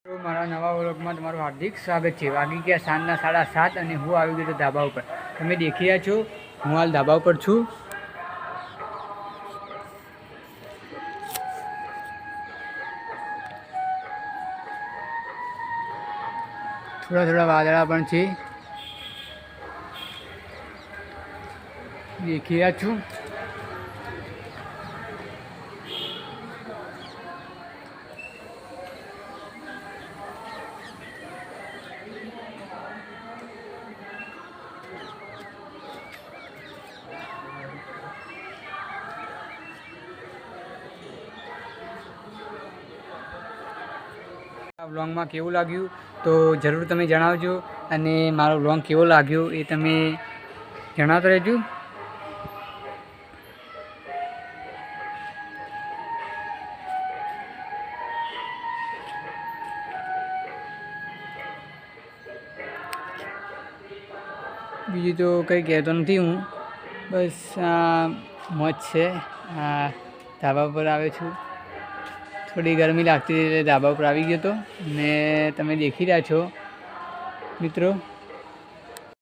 તો મારા નવા વ્લોગમાં તમારું હાર્દિક સ્વાગત છે। વાગી ગયા સાંજના 7:30 અને હું આવી ગયો ધાબા ઉપર। તમે દેખી રહ્યા છો હું હાલ ધાબા ઉપર છું। થોડા થોડા વાદળા પણ છે, દેખી રહ્યા છું। વ્લોગમાં કેવું લાગ્યું તો જરૂર તમે જણાવજો, અને મારો વ્લોગ કેવો લાગ્યો એ તમે જણાવતા રહેજો। બીજું તો કંઈ કહેતો નથી હું, બસ મોજ છે। ધાબા પર આવ્યો છું, થોડી ગરમી લાગતી હતી એટલે ધાબા ઉપર આવી ગયો હતો, ને તમે દેખી રહ્યા છો મિત્રો।